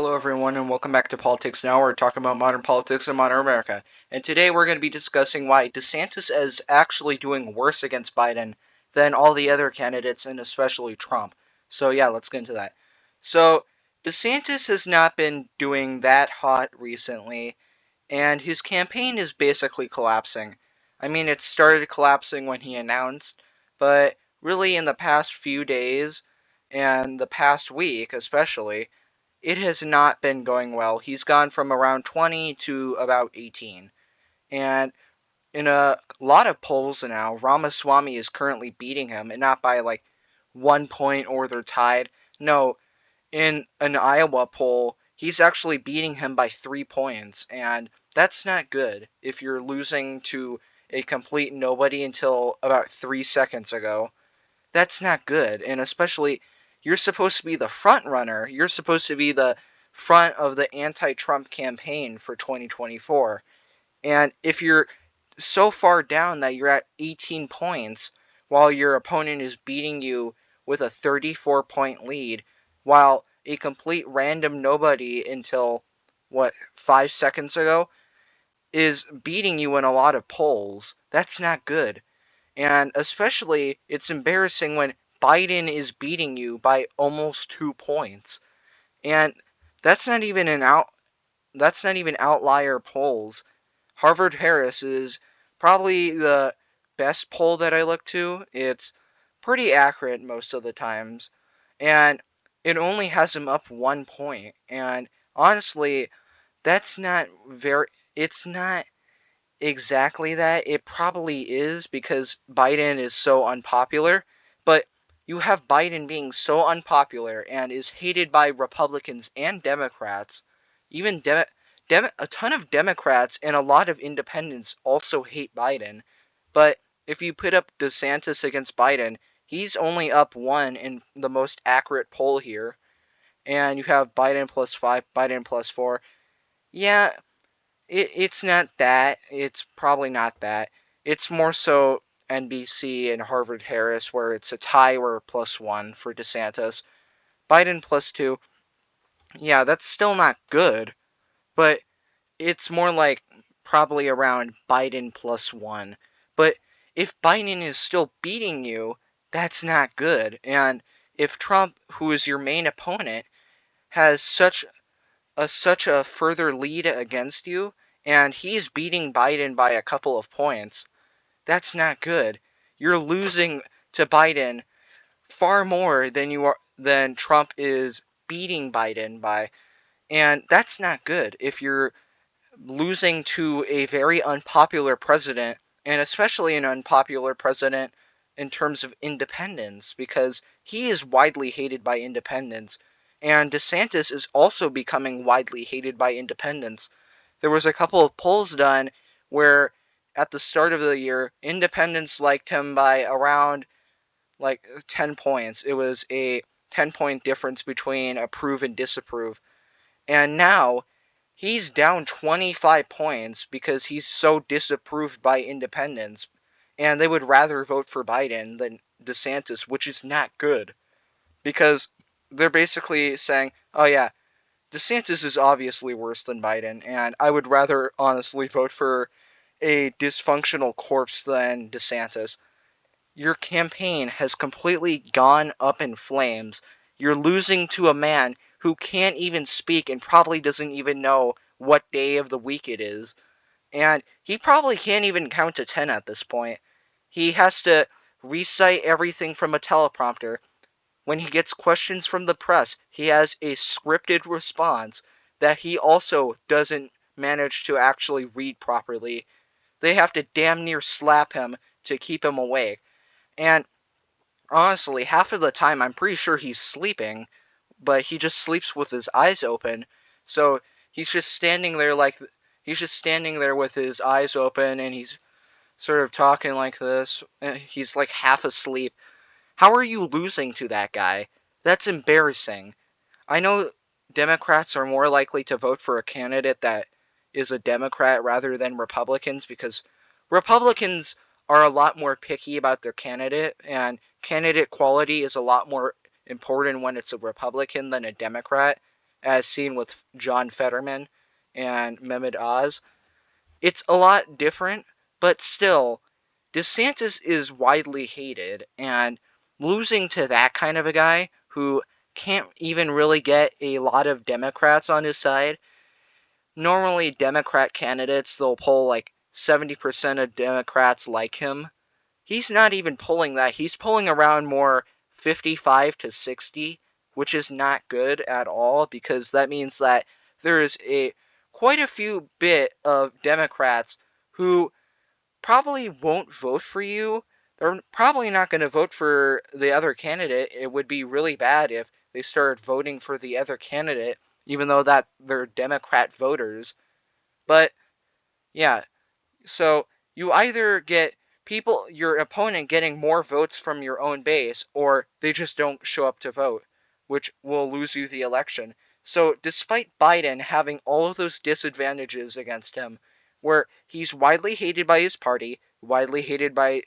Hello, everyone, and welcome back to Politics Now. We're talking about modern politics and modern America. And today we're going to be discussing why DeSantis is actually doing worse against Biden than all the other candidates, and especially Trump. So, yeah, let's get into that. So, DeSantis has not been doing that hot recently, and his campaign is basically collapsing. I mean, it started collapsing when he announced, but really in the past few days, and the past week especially, it has not been going well. He's gone from around 20 to about 18. And in a lot of polls now, Ramaswamy is currently beating him, and not by like 1 point or they're tied. No, in an Iowa poll, he's actually beating him by 3 points, and that's not good if you're losing to a complete nobody until about 3 seconds ago. That's not good, and especially you're supposed to be the front runner. You're supposed to be the front of the anti-Trump campaign for 2024. And if you're so far down that you're at 18 points while your opponent is beating you with a 34-point lead, while a complete random nobody until, 5 seconds ago, is beating you in a lot of polls, that's not good. And especially, it's embarrassing when Biden is beating you by almost 2 points. And that's not even that's not even outlier polls. Harvard Harris is probably the best poll that I look to. It's pretty accurate most of the times. And it only has him up 1 point. And honestly, that's not very it's not exactly that. It probably is because Biden is so unpopular, but you have Biden being so unpopular and is hated by Republicans and Democrats. Even a ton of Democrats and a lot of independents also hate Biden. But if you put up DeSantis against Biden, he's only up one in the most accurate poll here. And you have Biden plus 5, Biden plus 4. Yeah, it's not that. It's probably not that. It's more so NBC and Harvard Harris, where it's a tie or plus 1 for DeSantis. Biden plus 2. Yeah, that's still not good, but it's more like probably around Biden plus 1. But if Biden is still beating you, that's not good. And if Trump, who is your main opponent, has such a further lead against you, and he's beating Biden by a couple of points, that's not good. You're losing to Biden far more than Trump is beating Biden by, and that's not good if you're losing to a very unpopular president, and especially an unpopular president in terms of independents, because he is widely hated by independents, and DeSantis is also becoming widely hated by independents. There was a couple of polls done where at the start of the year, independents liked him by around like 10 points. It was a 10-point difference between approve and disapprove. And now he's down 25 points because he's so disapproved by independents, and they would rather vote for Biden than DeSantis, which is not good because they're basically saying, oh yeah, DeSantis is obviously worse than Biden, and I would rather honestly vote for a dysfunctional corpse than DeSantis. Your campaign has completely gone up in flames. You're losing to a man who can't even speak and probably doesn't even know what day of the week it is. And he probably can't even count to 10 at this point. He has to recite everything from a teleprompter. When he gets questions from the press, he has a scripted response that he also doesn't manage to actually read properly. They have to damn near slap him to keep him awake. And honestly, half of the time I'm pretty sure he's sleeping, but he just sleeps with his eyes open. So he's just standing there with his eyes open, and he's sort of talking like this. He's like half asleep. How are you losing to that guy? That's embarrassing. I know Democrats are more likely to vote for a candidate that is a Democrat rather than Republicans, because Republicans are a lot more picky about their candidate, and candidate quality is a lot more important when it's a Republican than a Democrat. as seen with John Fetterman and Mehmet Oz. It's a lot different, but still, DeSantis is widely hated, and losing to that kind of a guy who can't even really get a lot of Democrats on his side. Normally, Democrat candidates, they'll poll like 70% of Democrats like him. He's not even pulling that. He's pulling around more 55 to 60, which is not good at all because that means that there's a quite a few bit of Democrats who probably won't vote for you. They're probably not going to vote for the other candidate. It would be really bad if they started voting for the other candidate, even though that they're Democrat voters. But yeah, so you either get your opponent getting more votes from your own base, or they just don't show up to vote, which will lose you the election. So despite Biden having all of those disadvantages against him, where he's widely hated by his party, widely hated by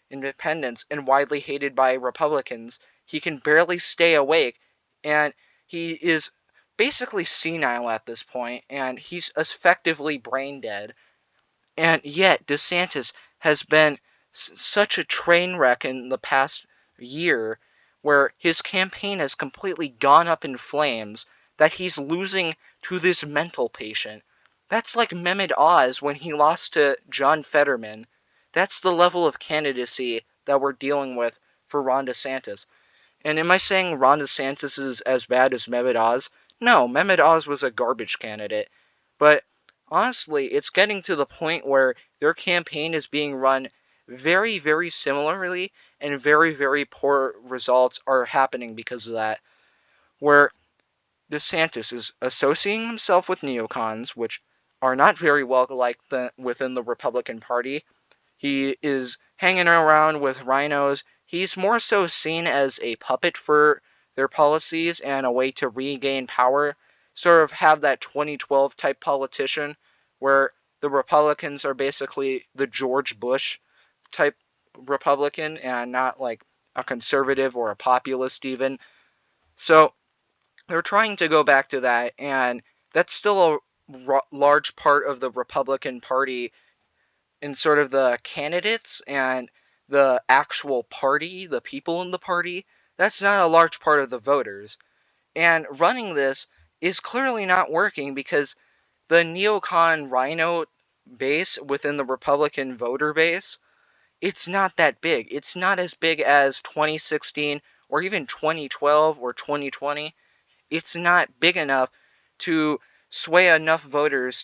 independents, and widely hated by Republicans, he can barely stay awake, and he is basically senile at this point, and he's effectively brain dead. And yet, DeSantis has been such a train wreck in the past year where his campaign has completely gone up in flames that he's losing to this mental patient. That's like Mehmet Oz when he lost to John Fetterman. That's the level of candidacy that we're dealing with for Ron DeSantis. And am I saying Ron DeSantis is as bad as Mehmet Oz? No, Mehmet Oz was a garbage candidate. But honestly, it's getting to the point where their campaign is being run very, very similarly, and very, very poor results are happening because of that. Where DeSantis is associating himself with neocons, which are not very well liked within the Republican Party. He is hanging around with rhinos. He's more so seen as a puppet for their policies and a way to regain power. Sort of have that 2012 type politician where the Republicans are basically the George Bush type Republican and not like a conservative or a populist even. So they're trying to go back to that, and that's still a large part of the Republican Party in sort of the candidates and the actual party, the people in the party. That's not a large part of the voters. And running this is clearly not working because the neocon rhino base within the Republican voter base, it's not that big. It's not as big as 2016 or even 2012 or 2020. It's not big enough to sway enough voters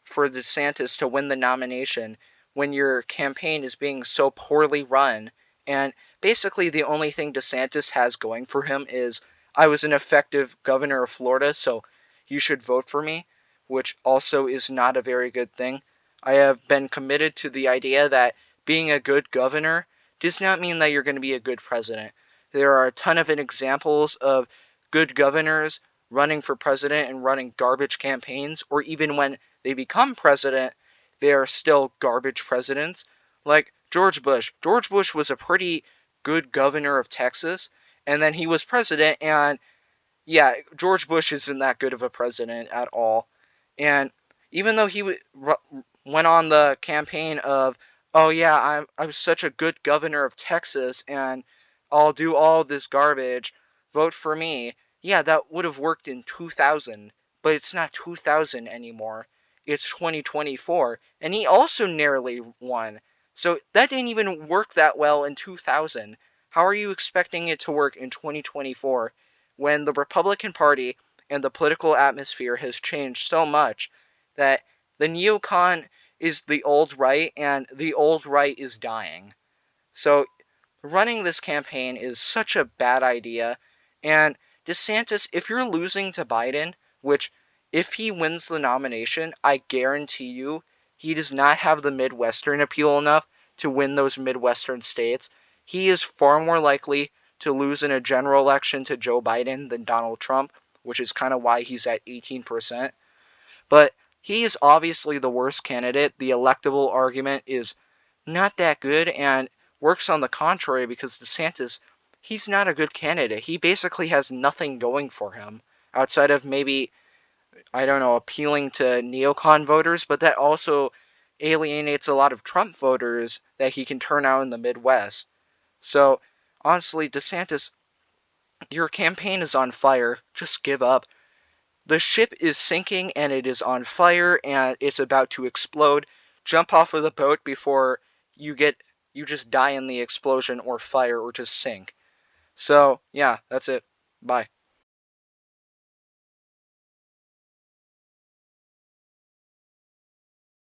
for DeSantis to win the nomination when your campaign is being so poorly run. And basically the only thing DeSantis has going for him is I was an effective governor of Florida, so you should vote for me, which also is not a very good thing. I have been committed to the idea that being a good governor does not mean that you're going to be a good president. There are a ton of examples of good governors running for president and running garbage campaigns, or even when they become president, they are still garbage presidents. Like George Bush. George Bush was a pretty good governor of Texas, and then he was president, and yeah, George Bush isn't that good of a president at all. And even though he went on the campaign of, oh yeah, I'm such a good governor of Texas, and I'll do all this garbage, vote for me. Yeah, that would have worked in 2000, but it's not 2000 anymore. It's 2024, and he also narrowly won. So that didn't even work that well in 2000. How are you expecting it to work in 2024 when the Republican Party and the political atmosphere has changed so much that the neocon is the old right and the old right is dying? So running this campaign is such a bad idea. And DeSantis, if you're losing to Biden, which if he wins the nomination, I guarantee you he does not have the Midwestern appeal enough to win those Midwestern states. He is far more likely to lose in a general election to Joe Biden than Donald Trump, which is kind of why he's at 18%. But he is obviously the worst candidate. The electable argument is not that good and works on the contrary because DeSantis, he's not a good candidate. He basically has nothing going for him. outside of maybe, I don't know, appealing to neocon voters, but that also alienates a lot of Trump voters that he can turn out in the Midwest. So, honestly, DeSantis, your campaign is on fire. Just give up. The ship is sinking and it is on fire and it's about to explode. Jump off of the boat before you just die in the explosion or fire or just sink. So, yeah, that's it. Bye.